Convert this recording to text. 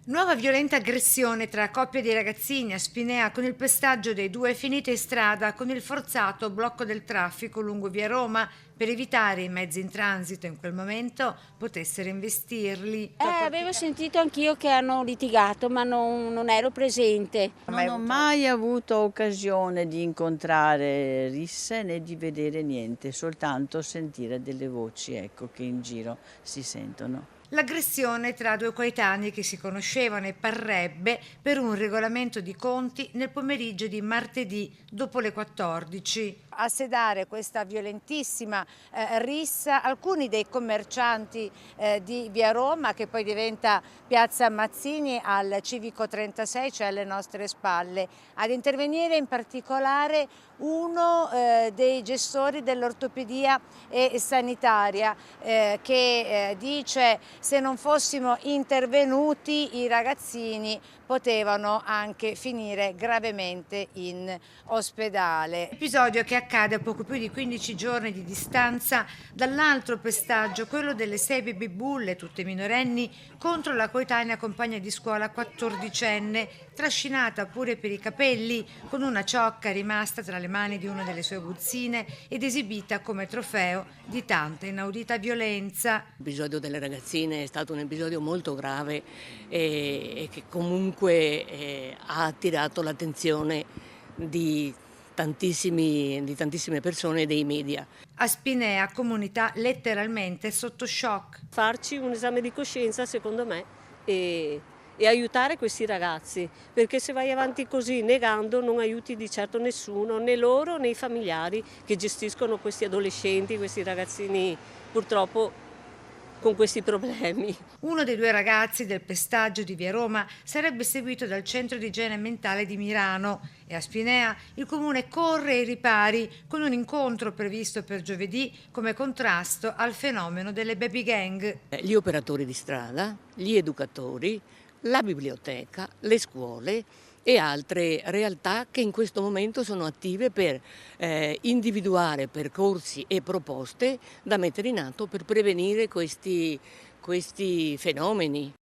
Nuova violenta aggressione tra coppie di ragazzini a Spinea con il pestaggio dei due finite in strada con il forzato blocco del traffico lungo via Roma per evitare i mezzi in transito in quel momento potessero investirli. Avevo sentito anch'io che hanno litigato, ma non ero presente. Non ho mai avuto occasione di incontrare risse né di vedere niente, soltanto sentire delle voci, ecco, che in giro si sentono. L'aggressione tra due coetanei che si conoscevano e parrebbe per un regolamento di conti nel pomeriggio di martedì dopo le 14. A sedare questa violentissima rissa alcuni dei commercianti di via Roma, che poi diventa piazza Mazzini al civico 36, cioè alle nostre spalle. Ad intervenire in particolare uno dei gestori dell'ortopedia e sanitaria che dice: se non fossimo intervenuti i ragazzini potevano anche finire gravemente in ospedale. Episodio che accade a poco più di 15 giorni di distanza dall'altro pestaggio, quello delle 6 babybulle, tutte minorenni, contro la coetanea compagna di scuola 14enne, trascinata pure per i capelli, con una ciocca rimasta tra le mani di una delle sue aguzzine ed esibita come trofeo di tanta inaudita violenza. L'episodio delle ragazzine è stato un episodio molto grave e che comunque ha attirato l'attenzione di tantissime persone e dei media. A Spinea, comunità letteralmente sotto shock. Farci un esame di coscienza, secondo me, e aiutare questi ragazzi, perché se vai avanti così negando non aiuti di certo nessuno, né loro né i familiari che gestiscono questi adolescenti, questi ragazzini purtroppo con questi problemi. Uno dei due ragazzi del pestaggio di via Roma sarebbe seguito dal centro di igiene mentale di Milano e a Spinea il comune corre ai ripari con un incontro previsto per giovedì come contrasto al fenomeno delle baby gang. Gli operatori di strada, gli educatori, la biblioteca, le scuole e altre realtà che in questo momento sono attive per individuare percorsi e proposte da mettere in atto per prevenire questi fenomeni.